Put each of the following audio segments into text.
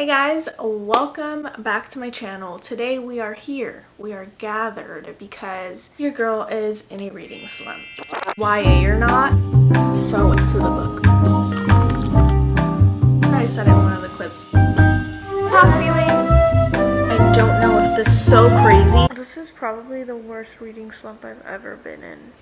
Hey guys, welcome back to my channel. Today we are gathered because your girl is in a reading slump. YA or not, so into the book. I said in one of the clips. How I'm feeling? I don't know if this is so crazy. This is probably the worst reading slump I've ever been in.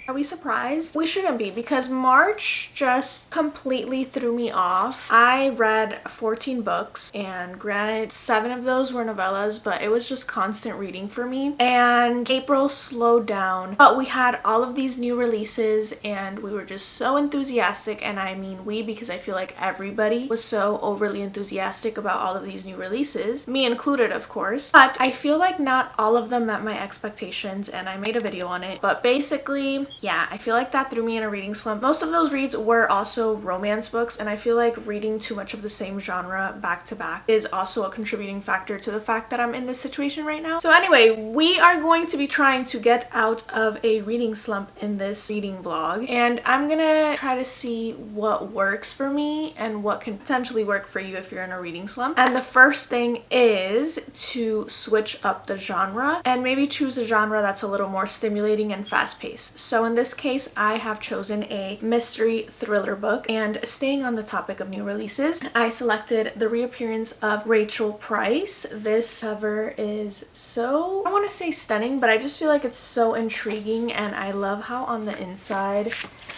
Are we surprised? We shouldn't be, because March just completely threw me off. I read 14 books, and granted 7 of those were novellas, but it was just constant reading for me. And April slowed down, but we had all of these new releases and we were just so enthusiastic, and I mean we because I feel like everybody was so overly enthusiastic about all of these new releases, me included of course, but I feel like not all of them met my expectations, and I made a video on it. But basically, yeah, I feel like that threw me in a reading slump. Most of those reads were also romance books, and I feel like reading too much of the same genre back to back is also a contributing factor to the fact that I'm in this situation right now. So anyway, we are going to be trying to get out of a reading slump in this reading vlog, and I'm gonna try to see what works for me and what can potentially work for you if you're in a reading slump. And the first thing is to switch up the genre and maybe choose a genre that's a little more stimulating and fast-paced. So in this case, I have chosen a mystery thriller book, and staying on the topic of new releases, I selected the reappearance of Rachel Price. This cover is so, I want to say stunning, but I just feel like it's so intriguing, and I love how on the inside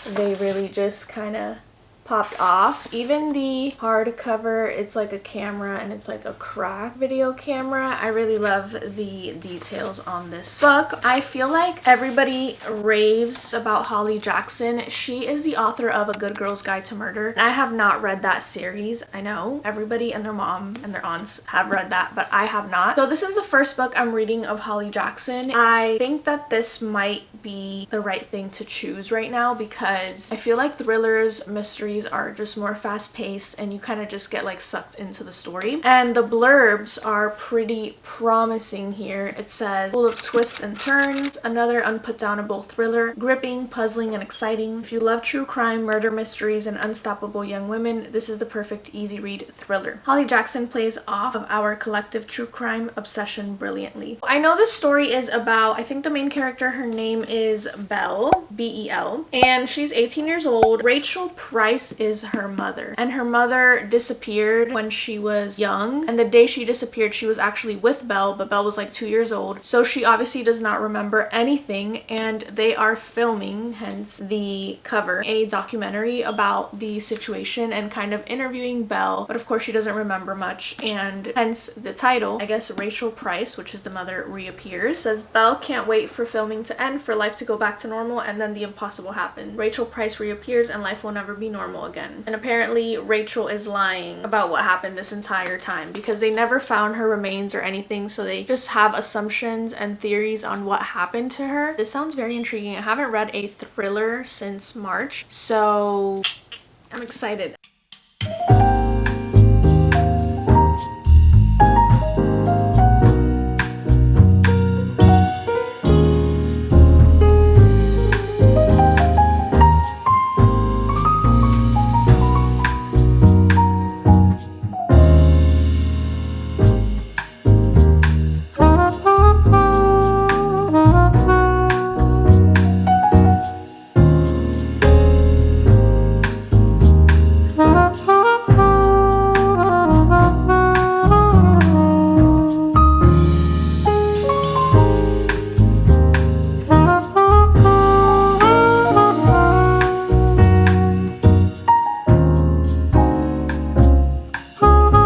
they really just kind of popped off. Even the hardcover, it's like a camera and it's like a crack video camera. I really love the details on this book. I feel like everybody raves about Holly Jackson. She is the author of A Good Girl's Guide to Murder. I have not read that series. I know everybody and their mom and their aunts have read that, but I have not. So this is the first book I'm reading of Holly Jackson. I think that this might be the right thing to choose right now because I feel like thrillers, mysteries are just more fast-paced and you kind of just get like sucked into the story. And the blurbs are pretty promising here. It says, full of twists and turns, another unputdownable thriller, gripping, puzzling, and exciting. If you love true crime, murder mysteries, and unstoppable young women, this is the perfect easy read thriller. Holly Jackson plays off of our collective true crime obsession brilliantly. I know this story is about, I think the main character, her name is Belle, B-E-L, and she's 18 years old. Rachel Price is her mother, and her mother disappeared when she was young, and the day she disappeared she was actually with Belle, but Belle was like 2 years old, so she obviously does not remember anything. And they are filming, hence the cover, a documentary about the situation and kind of interviewing Belle, but of course she doesn't remember much, and hence the title. I guess Rachel Price, which is the mother, reappears. It says, Belle can't wait for filming to end, for life to go back to normal, and then the impossible happens. Rachel Price reappears and life will never be normal again. And apparently Rachel is lying about what happened this entire time because they never found her remains or anything, so they just have assumptions and theories on what happened to her. This sounds very intriguing. I haven't read a thriller since March, so I'm excited.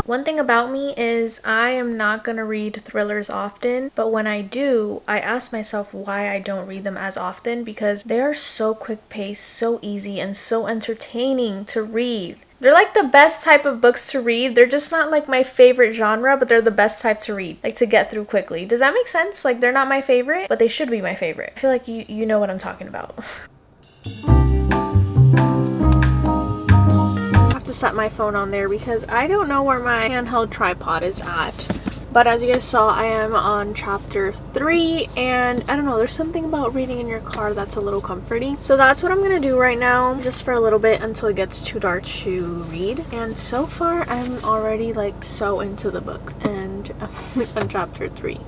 One thing about me is I am not gonna read thrillers often, but when I do, I ask myself why I don't read them as often, because they are so quick-paced, so easy, and so entertaining to read. They're like the best type of books to read. They're just not like my favorite genre, but they're the best type to read, like to get through quickly. Does that make sense? Like, they're not my favorite, but they should be my favorite. I feel like you know what I'm talking about. To set my phone on there because I don't know where my handheld tripod is at. But as you guys saw, I am on chapter 3, and I don't know, there's something about reading in your car that's a little comforting. So that's what I'm gonna do right now, just for a little bit until it gets too dark to read. And so far, I'm already like so into the book, and I'm on chapter 3.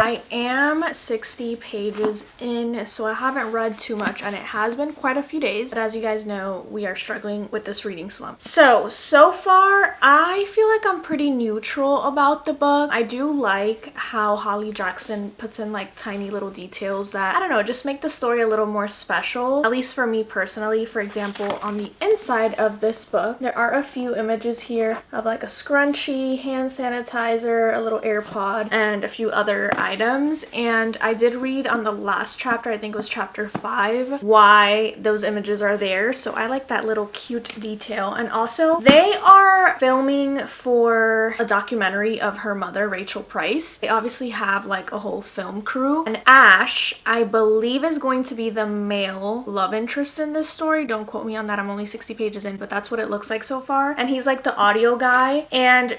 I am 60 pages in, so I haven't read too much, and it has been quite a few days. But as you guys know, we are struggling with this reading slump. So far, I feel like I'm pretty neutral about the book. I do like how Holly Jackson puts in like tiny little details that, I don't know, just make the story a little more special. At least for me personally. For example, on the inside of this book, there are a few images here of like a scrunchie, hand sanitizer, a little AirPod, and a few other items. And I did read on the last chapter, I think it was chapter 5, why those images are there. So I like that little cute detail. And also, they are filming for a documentary of her mother, Rachel Price. They obviously have like a whole film crew. And Ash, I believe, is going to be the male love interest in this story. Don't quote me on that, I'm only 60 pages in, but that's what it looks like so far. And he's like the audio guy. And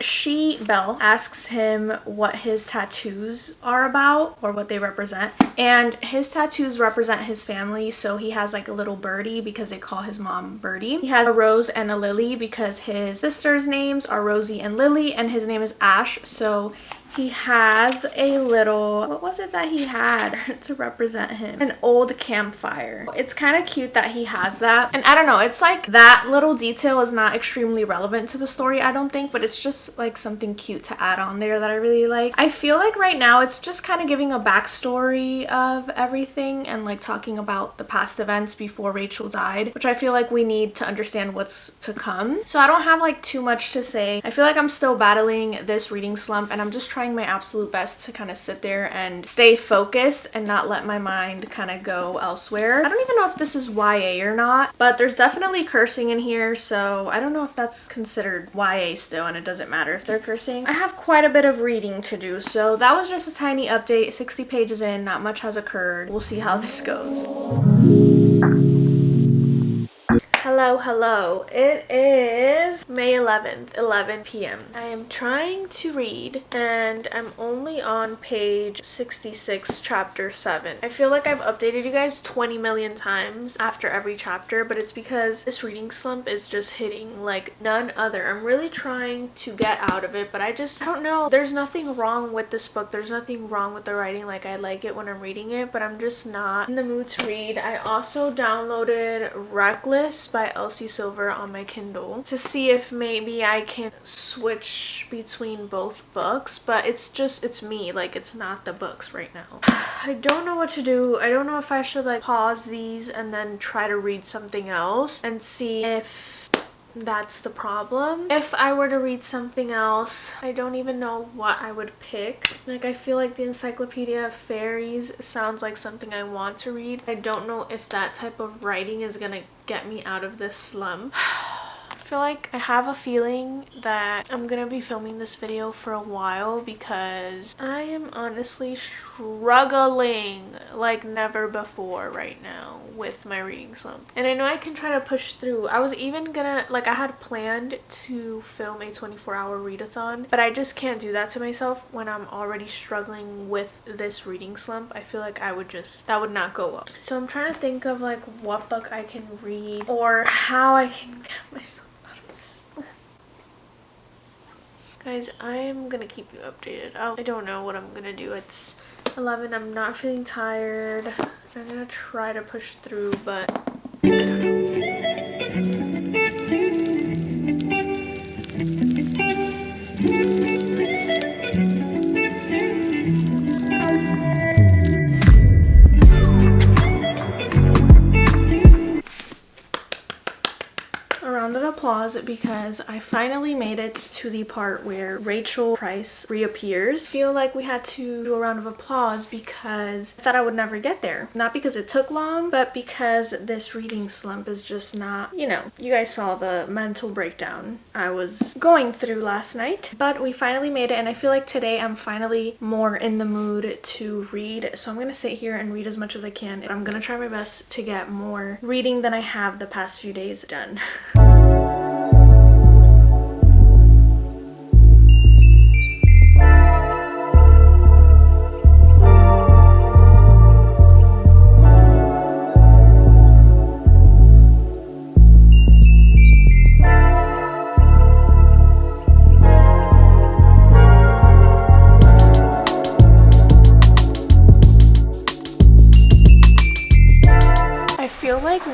Belle, asks him what his tattoos are about, or what they represent, and his tattoos represent his family. So he has like a little birdie because they call his mom Birdie. He has a rose and a lily because his sisters' names are Rosie and Lily, and his name is Ash. So he has a little, what was it that he had to represent him? An old campfire. It's kind of cute that he has that. And I don't know, it's like that little detail is not extremely relevant to the story, I don't think, but it's just like something cute to add on there that I really like. I feel like right now it's just kind of giving a backstory of everything and like talking about the past events before Rachel died, which I feel like we need to understand what's to come. So I don't have like too much to say. I feel like I'm still battling this reading slump, and I'm just trying my absolute best to kind of sit there and stay focused and not let my mind kind of go elsewhere. I don't even know if this is YA or not, but there's definitely cursing in here, so I don't know if that's considered YA still, and it doesn't matter if they're cursing. I have quite a bit of reading to do, so that was just a tiny update. 60 pages in, not much has occurred. We'll see how this goes. Hello. It is May 11th, 11 p.m. I am trying to read, and I'm only on page 66, chapter 7. I feel like I've updated you guys 20 million times after every chapter, but it's because this reading slump is just hitting like none other. I'm really trying to get out of it, but I don't know. There's nothing wrong with this book. There's nothing wrong with the writing. Like, I like it when I'm reading it, but I'm just not in the mood to read. I also downloaded Reckless by Elsie Silver on my Kindle to see if maybe I can switch between both books, but it's me, like it's not the books right now. I don't know what to do. I don't know if I should like pause these and then try to read something else and see if that's the problem. If I were to read something else, I don't even know what I would pick. Like, I feel like the Encyclopedia of Fairies sounds like something I want to read. I don't know if that type of writing is gonna get me out of this slump. I feel like I have a feeling that I'm gonna be filming this video for a while because I am honestly struggling like never before right now with my reading slump. And I know I can try to push through. I was even gonna, like, I had planned to film a 24-hour readathon, but I just can't do that to myself when I'm already struggling with this reading slump. I feel like that would not go well. So I'm trying to think of like what book I can read or how I can get myself. Guys, I am gonna keep you updated. I don't know what I'm gonna do. It's 11. I'm not feeling tired. I'm gonna try to push through, but I don't know. applause because I finally made it to the part where Rachel Price reappears. I feel like we had to do a round of applause because I thought I would never get there. Not because it took long, but because this reading slump is just not, you know, you guys saw the mental breakdown I was going through last night. But we finally made it, and I feel like today I'm finally more in the mood to read. So I'm gonna sit here and read as much as I can. I'm gonna try my best to get more reading than I have the past few days done.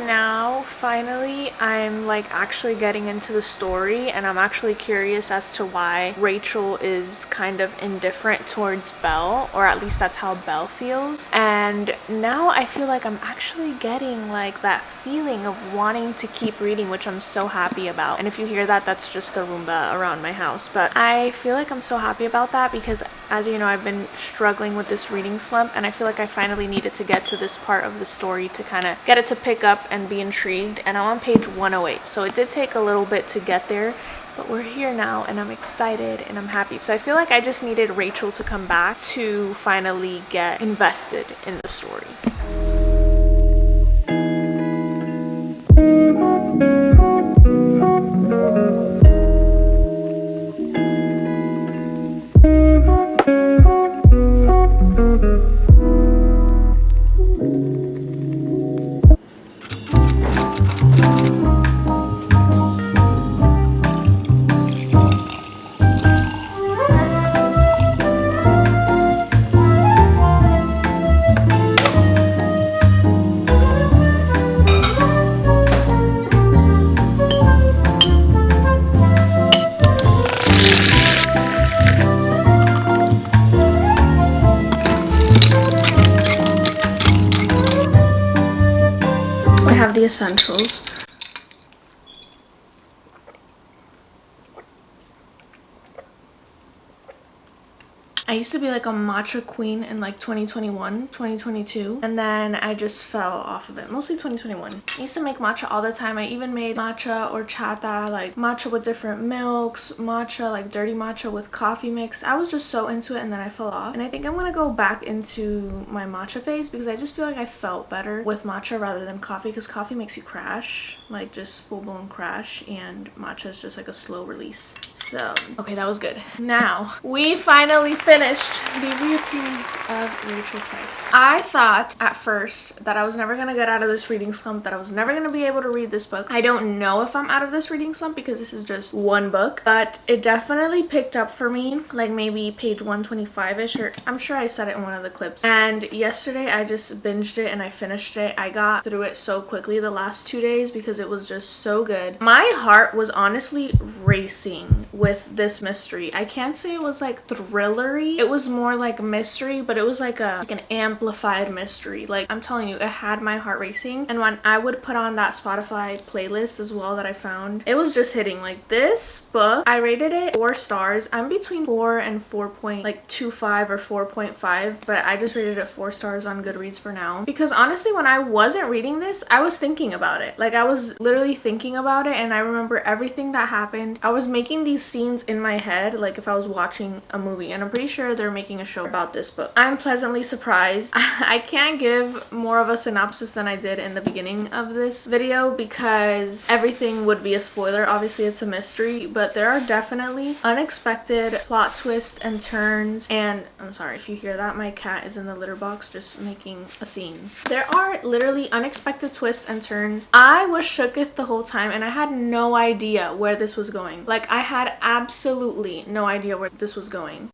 Now finally I'm like actually getting into the story, and I'm actually curious as to why Rachel is kind of indifferent towards Belle, or at least that's how Belle feels. And now I feel like I'm actually getting like that feeling of wanting to keep reading, which I'm so happy about. And if you hear that, that's just a Roomba around my house. But I feel like I'm so happy about that because, as you know, I've been struggling with this reading slump, and I feel like I finally needed to get to this part of the story to kind of get it to pick up and be intrigued. And I'm on page 108, so it did take a little bit to get there, but we're here now and I'm excited and I'm happy. So I feel like I just needed Rachel to come back to finally get invested in the story. The essentials. I used to be like a matcha queen in like 2021, 2022, and then I just fell off of it, mostly 2021. I used to make matcha all the time. I even made matcha or chata, like matcha with different milks, matcha, like dirty matcha with coffee mix. I was just so into it, and then I fell off. And I think I'm gonna go back into my matcha phase because I just feel like I felt better with matcha rather than coffee, because coffee makes you crash, like just full-blown crash, and matcha is just like a slow release. So, okay, that was good. Now, we finally finished the reappearance of Rachel Price. I thought at first that I was never gonna get out of this reading slump, that I was never gonna be able to read this book. I don't know if I'm out of this reading slump because this is just one book, but it definitely picked up for me, like maybe page 125-ish, or I'm sure I said it in one of the clips. And yesterday I just binged it and I finished it. I got through it so quickly the last 2 days because it was just so good. My heart was honestly racing with this mystery. I can't say it was like thrillery. It was more like mystery, but it was like an amplified mystery. Like, I'm telling you, it had my heart racing. And when I would put on that Spotify playlist as well that I found, it was just hitting. Like, this book, I rated it 4 stars. I'm between 4 and 4.25 or 4.5, but I just rated it 4 stars on Goodreads for now. Because honestly, when I wasn't reading this, I was thinking about it. Like, I was literally thinking about it, and I remember everything that happened. I was making these scenes in my head like if I was watching a movie, and I'm pretty sure they're making a show about this book. I'm pleasantly surprised. I can't give more of a synopsis than I did in the beginning of this video because everything would be a spoiler. Obviously it's a mystery, but there are definitely unexpected plot twists and turns. And I'm sorry if you hear that, my cat is in the litter box just making a scene. There are literally unexpected twists and turns. I was shooketh the whole time and I had no idea where this was going. Like, I had absolutely no idea where this was going.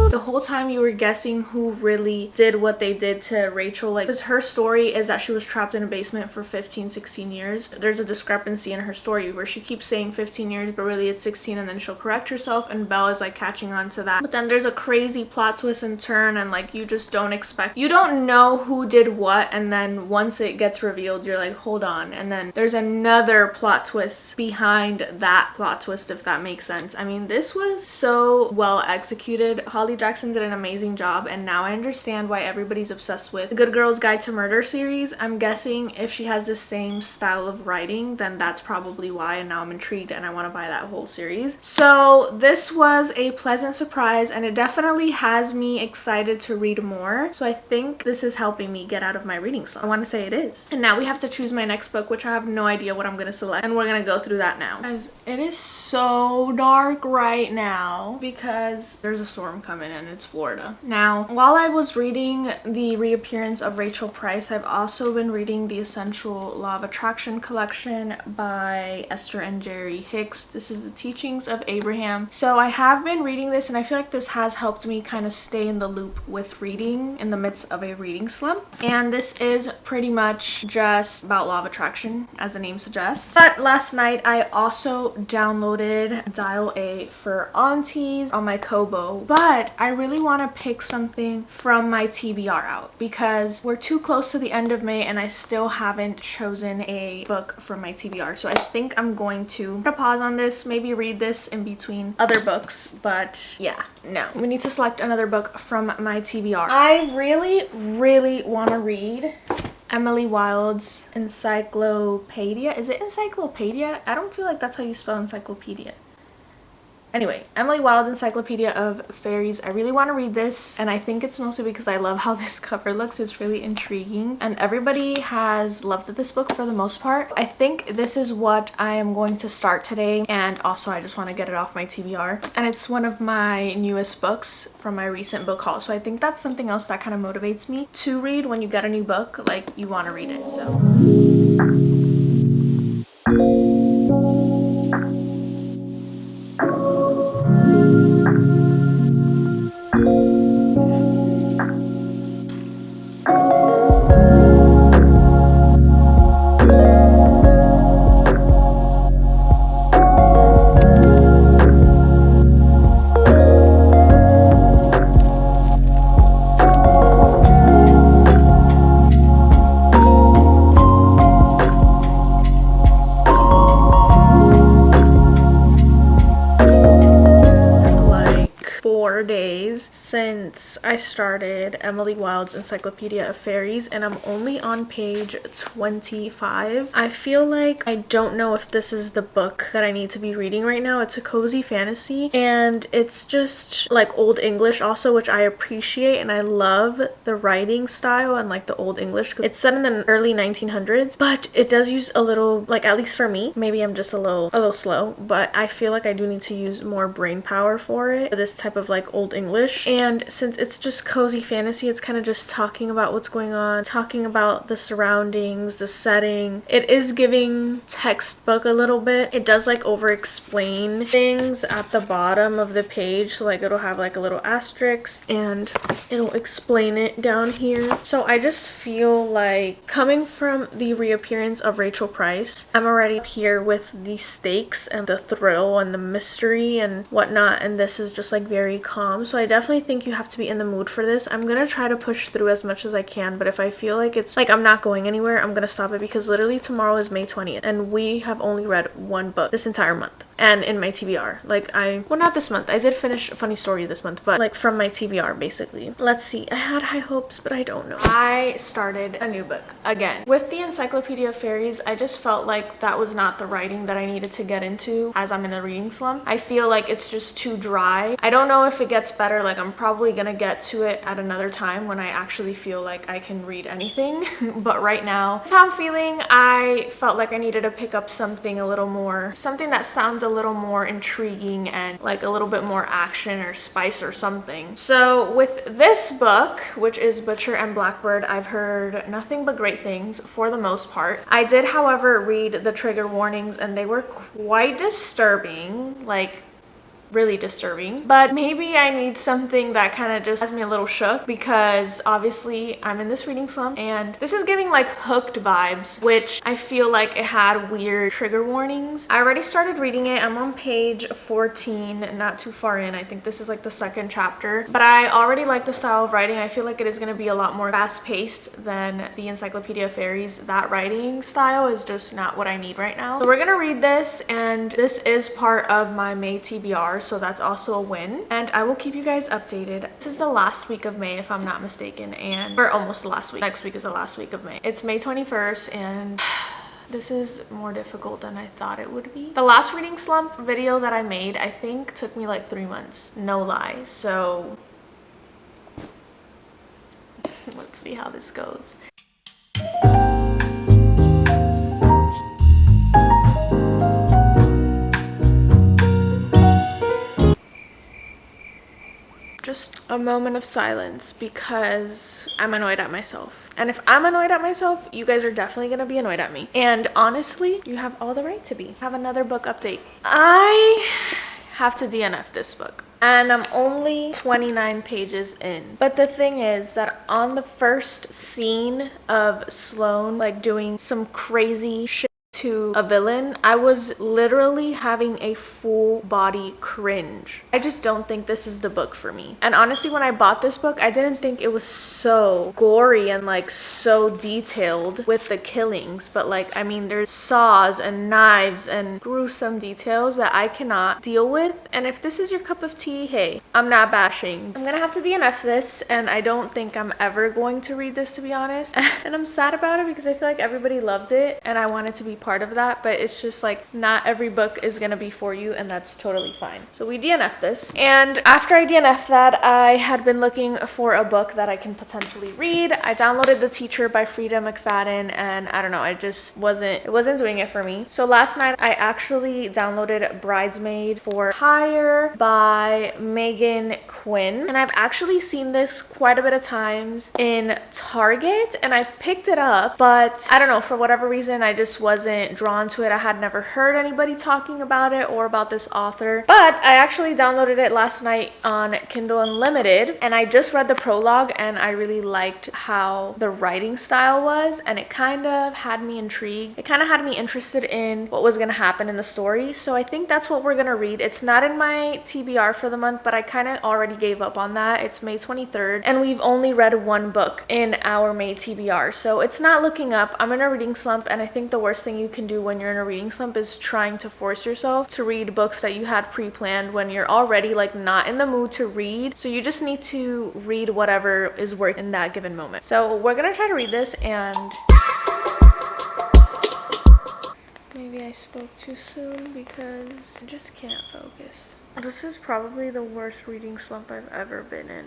The whole time you were guessing who really did what they did to Rachel. Like, because her story is that she was trapped in a basement for 15-16 years. There's a discrepancy in her story where she keeps saying 15 years, but really it's 16, and then she'll correct herself, and Belle is like catching on to that. But then there's a crazy plot twist and turn, and like you just don't expect, you don't know who did what, and then once it gets revealed, you're like, hold on. And then there's another plot twist behind that plot twist, if that makes sense. I mean, this was so well executed. Holly Jackson did an amazing job, and now I understand why everybody's obsessed with the Good Girls Guide to Murder series. I'm guessing if she has the same style of writing, then that's probably why, and now I'm intrigued and I want to buy that whole series. So this was a pleasant surprise, and it definitely has me excited to read more. So I think this is helping me get out of my reading slump. I want to say it is. And now we have to choose my next book, which I have no idea what I'm going to select, and we're going to go through that now. Guys, it is so dark right now because there's a storm coming and it's Florida. Now, while I was reading The Reappearance of Rachel Price, I've also been reading The Essential Law of Attraction collection by Esther and Jerry Hicks. This is The Teachings of Abraham. So I have been reading this, and I feel like this has helped me kind of stay in the loop with reading in the midst of a reading slump. And this is pretty much just about law of attraction, as the name suggests. But last night I also downloaded Dial A for Aunties on my Kobo, but I really want to pick something from my TBR out because we're too close to the end of May and I still haven't chosen a book from my TBR. So I think I'm going to put a pause on this, maybe read this in between other books, but yeah, no. We need to select another book from my TBR. I really want to read Emily Wilde's Encyclopedia. Is it Encyclopedia? I don't feel like that's how you spell encyclopedia. Anyway, Emily Wilde's Encyclopedia of Fairies. I really want to read this, and I think it's mostly because I love how this cover looks. It's really intriguing, and everybody has loved this book for the most part. I think this is what I am going to start today, and also I just want to get it off my TBR. And it's one of my newest books from my recent book haul, so I think that's something else that kind of motivates me to read. When you get a new book, like, you want to read it. So days since I started Emily Wilde's Encyclopedia of Fairies, and I'm only on page 25. I feel like I don't know if this is the book that I need to be reading right now. It's a cozy fantasy, and it's just like Old English also, which I appreciate, and I love the writing style and like the Old English. It's set in the early 1900s, but it does use a little, like, at least for me, maybe I'm just a little slow, but I feel like I do need to use more brain power for it, for this type of like Old English. And since it's just cozy fantasy, it's kind of just talking about what's going on, talking about the surroundings, the setting. It is giving textbook a little bit. It does like over explain things at the bottom of the page, so like it'll have like a little asterisk and it'll explain it down here. So I just feel like, coming from The Reappearance of Rachel Price, I'm already here with the stakes and the thrill and the mystery and whatnot, and this is just like very calm. So I definitely think you have to be in the mood for this. I'm gonna try to push through as much as I can, but if I feel like it's like I'm not going anywhere, I'm gonna stop it, because literally tomorrow is May 20th and we have only read one book this entire month. And in my TBR, like, well, not this month, I did finish a funny story this month, but like from my TBR basically. Let's see, I had high hopes, but I don't know. I started a new book again with the Encyclopedia of Fairies. I just felt like that was not the writing that I needed to get into as I'm in a reading slump. I feel like it's just too dry. I don't know if it gets better. Like, I'm probably gonna get to it at another time when I actually feel like I can read anything. But right now, if I'm feeling, I felt like I needed to pick up something a little more, something that sounds a little more intriguing and like a little bit more action or spice or something. So with this book, which is Butcher and Blackbird, I've heard nothing but great things for the most part. I did, however, read the trigger warnings and they were quite disturbing. Like, really disturbing. But maybe I need something that kind of just has me a little shook, because obviously I'm in this reading slump and this is giving like Hooked vibes, which I feel like it had weird trigger warnings. I already started reading it. I'm on page 14, not too far in. I think this is like the second chapter, but I already like the style of writing. I feel like it is going to be a lot more fast-paced than the Encyclopedia of Fairies. That writing style is just not what I need right now. So we're gonna read this, and this is part of my May TBR, so that's also a win, and I will keep you guys updated. This is the last week of May, if I'm not mistaken, and or almost the last week. Next week is the last week of May. It's May 21st, and this is more difficult than I thought it would be. The last reading slump video that I made, I think, took me like 3 months. No lie. So let's see how this goes. Just a moment of silence, because I'm annoyed at myself. And if I'm annoyed at myself, you guys are definitely gonna be annoyed at me. And honestly, you have all the right to be. Have another book update. I have to DNF this book, and I'm only 29 pages in. But the thing is that on the first scene of Sloane like doing some crazy shit to a villain, I was literally having a full body cringe. I just don't think this is the book for me. And honestly, when I bought this book, I didn't think it was so gory and like so detailed with the killings, but like, I mean, there's saws and knives and gruesome details that I cannot deal with. And if this is your cup of tea, hey, I'm not bashing. I'm gonna have to DNF this, and I don't think I'm ever going to read this, to be honest. And I'm sad about it because I feel like everybody loved it and I wanted to be part of that, but it's just like not every book is gonna be for you, and that's totally fine. So we DNF this, and after I DNF that, I had been looking for a book that I can potentially read. I downloaded The Teacher by Frida McFadden, and I don't know, it wasn't doing it for me. So last night I actually downloaded Bridesmaid for Hire by Megan Quinn, and I've actually seen this quite a bit of times in Target, and I've picked it up, but I don't know, for whatever reason I just wasn't drawn to it. I had never heard anybody talking about it or about this author, but I actually downloaded it last night on Kindle Unlimited, and I just read the prologue, and I really liked how the writing style was, and it kind of had me intrigued. It kind of had me interested in what was going to happen in the story, so I think that's what we're going to read. It's not in my TBR for the month, but I kind of already gave up on that. It's May 23rd, and we've only read one book in our May TBR, so it's not looking up. I'm in a reading slump, and I think the worst thing you can do when you're in a reading slump is trying to force yourself to read books that you had pre-planned when you're already like not in the mood to read. So you just need to read whatever is worth in that given moment. So we're gonna try to read this, and maybe I spoke too soon because I just can't focus. This is probably the worst reading slump I've ever been in.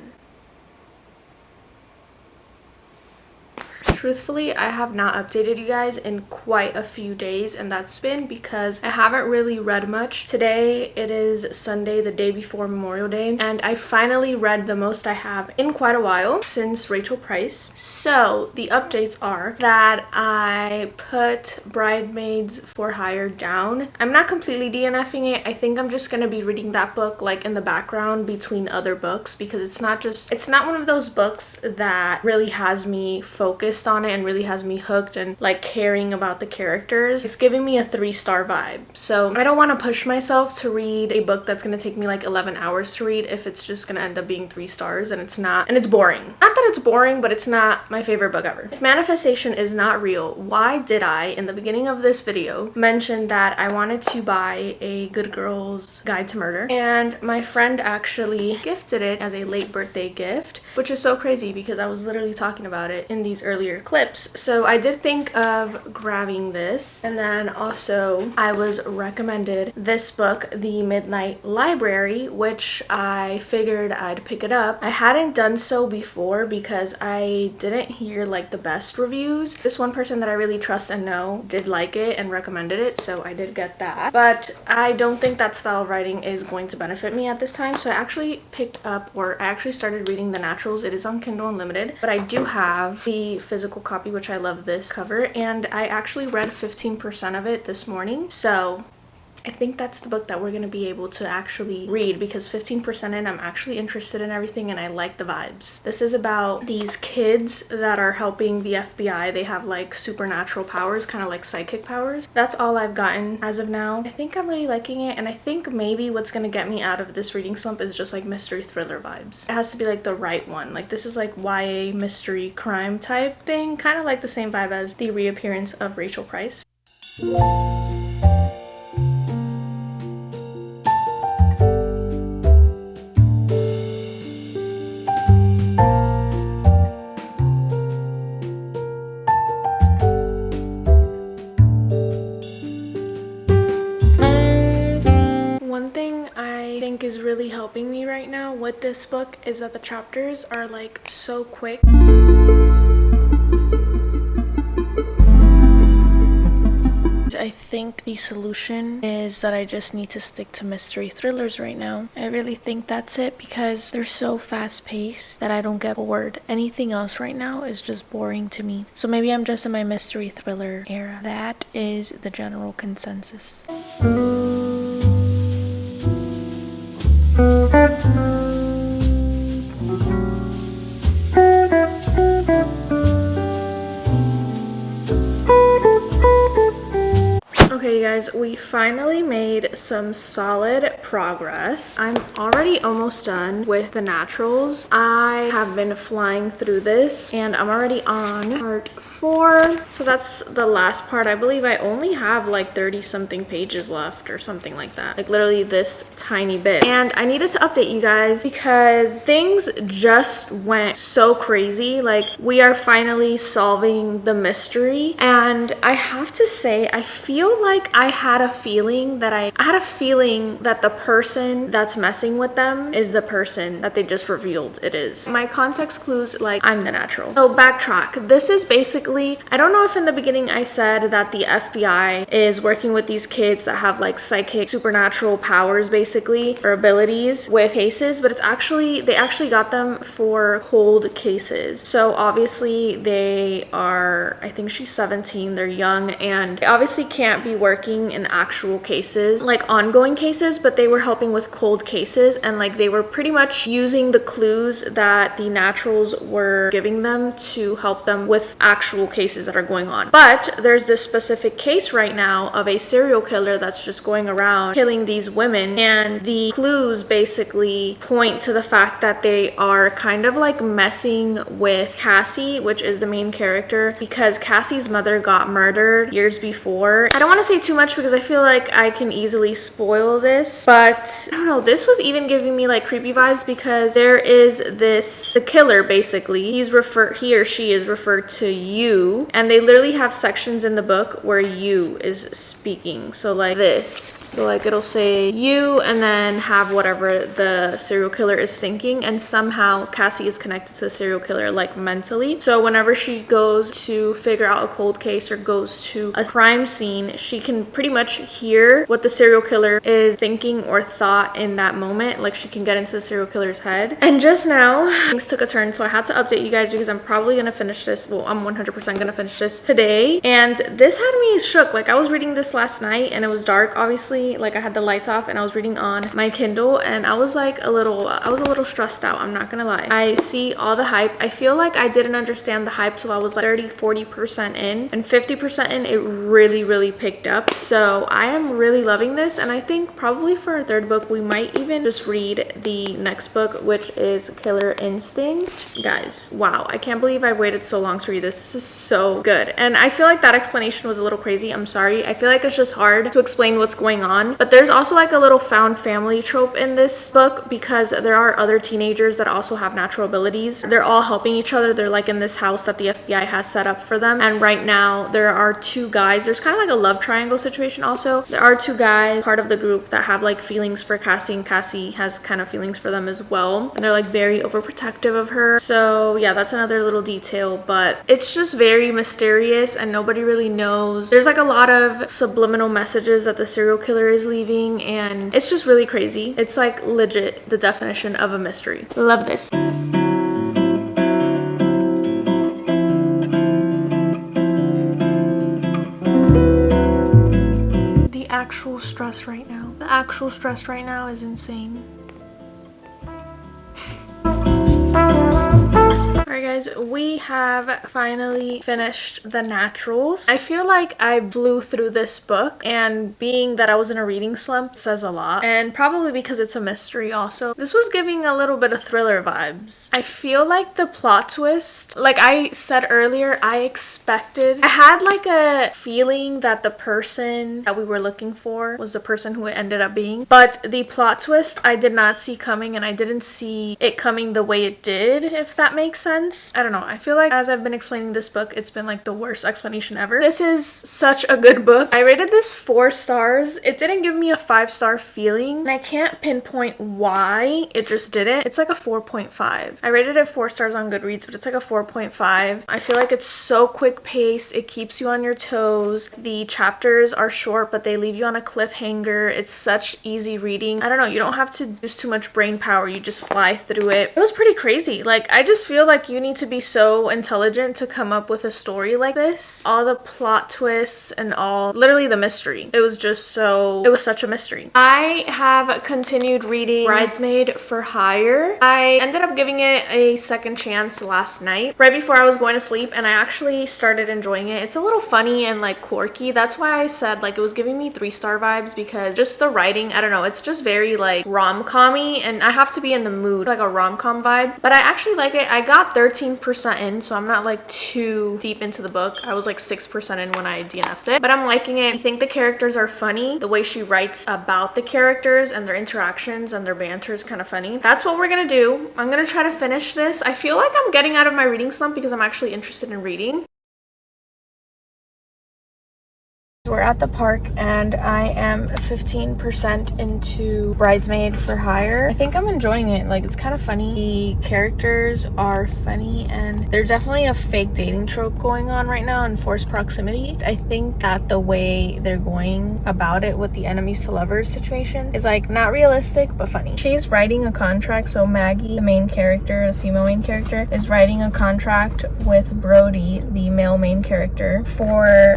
Truthfully, I have not updated you guys in quite a few days, and that's been because I haven't really read much. Today it is Sunday, the day before Memorial Day, and I finally read the most I have in quite a while since Rachel Price. So the updates are that I put Bridesmaids for Hire down. I'm not completely DNFing it. I think I'm just gonna be reading that book like in the background between other books, because it's not one of those books that really has me focused on it and really has me hooked and like caring about the characters. It's giving me a 3-star vibe. So I don't want to push myself to read a book that's going to take me like 11 hours to read if it's just going to end up being 3 stars and it's not, and it's boring. Not that it's boring, but it's not my favorite book ever. If manifestation is not real, why did I, in the beginning of this video, mention that I wanted to buy a Good Girl's Guide to Murder? And my friend actually gifted it as a late birthday gift, which is so crazy because I was literally talking about it in these earlier clips. So I did think of grabbing this, and then also I was recommended this book, The Midnight Library, which I figured I'd pick it up. I hadn't done so before because I didn't hear like the best reviews. This one person that I really trust and know did like it and recommended it, so I did get that. But I don't think that style of writing is going to benefit me at this time, so I actually picked up, or I actually started reading The Naturals. It is on Kindle Unlimited, but I do have the physical copy, which I love this cover, and I actually read 15% of it this morning, so I think that's the book that we're going to be able to actually read, because 15% in, I'm actually interested in everything and I like the vibes. This is about these kids that are helping the FBI. They have like supernatural powers, kind of like psychic powers. That's all I've gotten as of now. I think I'm really liking it, and I think maybe what's going to get me out of this reading slump is just like mystery thriller vibes. It has to be like the right one. Like this is like YA mystery crime type thing, kind of like the same vibe as the reappearance of Rachel Price. Is really helping me right now with this book is that the chapters are like so quick. I think the solution is that I just need to stick to mystery thrillers right now. I really think that's it, because they're so fast paced that I don't get bored. Anything else right now is just boring to me. So maybe I'm just in my mystery thriller era. That is the general consensus. Okay, you guys, we finally made some solid progress. I'm already almost done with the naturals. I have been flying through this and I'm already on part 4. So that's the last part. I believe I only have like 30 something pages left or something like that. Like literally this tiny bit. And I needed to update you guys because things just went so crazy. Like we are finally solving the mystery. And I have to say, I feel like I had a feeling that the person that's messing with them is the person that they just revealed it is. My context clues, like, I'm the natural. So backtrack. This is basically, I don't know if in the beginning I said that the FBI is working with these kids that have like psychic supernatural powers basically, or abilities with cases, but they actually got them for cold cases. So obviously they are, I think she's 17, they're young, and they obviously can't be working in actual cases, like ongoing cases, but they were helping with cold cases, and like they were pretty much using the clues that the naturals were giving them to help them with actual cases that are going on. But there's this specific case right now of a serial killer that's just going around killing these women, and the clues basically point to the fact that they are kind of like messing with Cassie, which is the main character, because Cassie's mother got murdered years before. I don't want to say too much because I feel like I can easily spoil this, but I don't know, this was even giving me like creepy vibes, because there is the killer basically, he or she is referred to you, and they literally have sections in the book where you is speaking. So like this, so like it'll say you and then have whatever the serial killer is thinking, and somehow Cassie is connected to the serial killer like mentally. So whenever she goes to figure out a cold case or goes to a crime scene, she can pretty much hear what the serial killer is thinking or thought in that moment. Like she can get into the serial killer's head. And just now things took a turn, so I had to update you guys because I'm probably gonna finish this. Well, I'm 100% gonna finish this today, and this had me shook. Like I was reading this last night and it was dark, obviously, like I had the lights off, and I was reading on my Kindle, and I was a little stressed out, I'm not gonna lie. I see all the hype. I feel like I didn't understand the hype till I was like 30-40% in, and 50% in it really picked up. So I am really loving this, and I think probably for our third book we might even just read the next book, which is Killer Instinct. Guys, wow, I can't believe I've waited so long to read this. This is so good, and I feel like that explanation was a little crazy. I'm sorry. I feel like it's just hard to explain what's going on, but there's also like a little found family trope in this book, because there are other teenagers that also have natural abilities. They're all helping each other. They're like in this house that the FBI has set up for them, and right now there are two guys. There's kind of like a love triangle situation also. There are two guys, part of the group, that have like feelings for Cassie, and Cassie has kind of feelings for them as well, and they're like very overprotective of her. So yeah, that's another little detail, but it's just very mysterious and nobody really knows. There's like a lot of subliminal messages that the serial killer is leaving, and it's just really crazy. It's like legit the definition of a mystery. Love this. actual stress right now. The actual stress right now is insane. Alright guys, we have finally finished The Naturals. I feel like I blew through this book, and being that I was in a reading slump says a lot, and probably because it's a mystery also. This was giving a little bit of thriller vibes. I feel like the plot twist, like I said earlier, I had like a feeling that the person that we were looking for was the person who it ended up being, but the plot twist I did not see coming, and I didn't see it coming the way it did, if that makes sense. I don't know. I feel like as I've been explaining this book, it's been like the worst explanation ever. This is such a good book. I rated this 4 stars. It didn't give me a 5-star feeling, and I can't pinpoint why. It just didn't. It's like a 4.5. I rated it 4 stars on Goodreads, but it's like a 4.5. I feel like it's so quick paced. It keeps you on your toes. The chapters are short, but they leave you on a cliffhanger. It's such easy reading. I don't know. You don't have to use too much brain power. You just fly through it. It was pretty crazy. Like, I just feel like you need to be so intelligent to come up with a story like this. All the plot twists and literally the mystery. It was such a mystery. I have continued reading Bridesmaid for Hire. I ended up giving it a second chance last night, right before I was going to sleep, and I actually started enjoying it. It's a little funny and like quirky. That's why I said like it was giving me 3-star vibes, because just the writing, I don't know, it's just very like rom-com-y, and I have to be in the mood, like a rom-com vibe. But I actually like it. I got 13% in, so I'm not like too deep into the book. I was like 6% in when I DNF'd it, but I'm liking it. I think the characters are funny. The way she writes about the characters and their interactions and their banter is kind of funny. That's what we're gonna do. I'm gonna try to finish this. I feel like I'm getting out of my reading slump because I'm actually interested in reading. We're at the park and I am 15% into Bridesmaid for Hire. I think I'm enjoying it. Like, it's kind of funny. The characters are funny, and there's definitely a fake dating trope going on right now in forced proximity. I think that the way they're going about it with the enemies to lovers situation is like not realistic but funny. She's writing a contract, so Maggie, the main character, the female main character, is writing a contract with Brody, the male main character,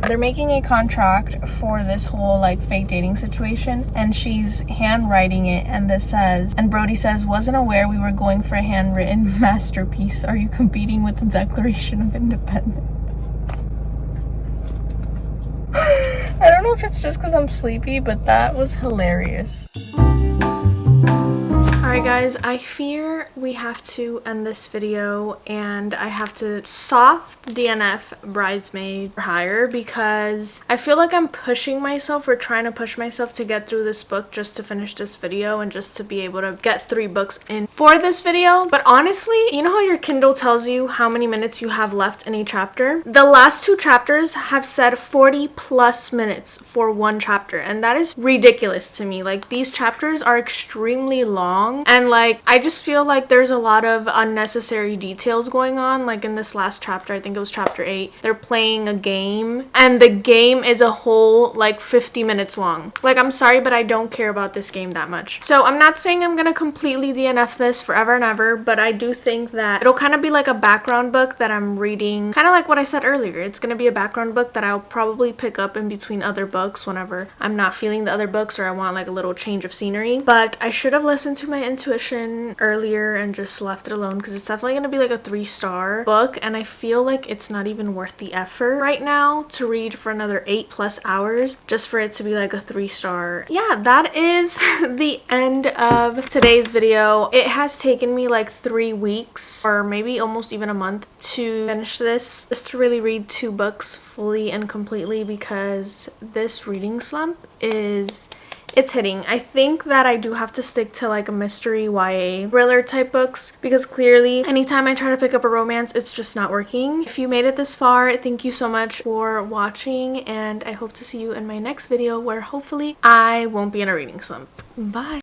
they're making a contract for this whole like fake dating situation, and she's handwriting it, and Brody says, "Wasn't aware we were going for a handwritten masterpiece. Are you competing with the Declaration of Independence?" I don't know if it's just because I'm sleepy, but that was hilarious. Alright guys, I fear we have to end this video, and I have to soft DNF Bridesmaid for Hire because I feel like I'm pushing myself, or trying to push myself to get through this book just to finish this video and just to be able to get 3 books in for this video. But honestly, you know how your Kindle tells you how many minutes you have left in a chapter? The last 2 chapters have said 40 plus minutes for 1 chapter, and that is ridiculous to me. Like, these chapters are extremely long, and like I just feel like there's a lot of unnecessary details going on. Like in this last chapter, I think it was chapter 8, they're playing a game, and the game is a whole like 50 minutes long. Like, I'm sorry, but I don't care about this game that much. So I'm not saying I'm gonna completely DNF this forever and ever, but I do think that it'll kind of be like a background book that I'm reading, kind of like what I said earlier. It's gonna be a background book that I'll probably pick up in between other books whenever I'm not feeling the other books, or I want like a little change of scenery. But I should have listened to my intuition earlier and just left it alone, because it's definitely gonna be like a 3-star book, and I feel like it's not even worth the effort right now to read for another 8+ hours just for it to be like a 3-star. Yeah, that is the end of today's video. It has taken me like 3 weeks, or maybe almost even a month, to finish this, just to really read 2 books fully and completely, because this reading slump it's hitting. I think that I do have to stick to like a mystery YA thriller type books, because clearly anytime I try to pick up a romance, it's just not working. If you made it this far, thank you so much for watching, and I hope to see you in my next video where hopefully I won't be in a reading slump. Bye!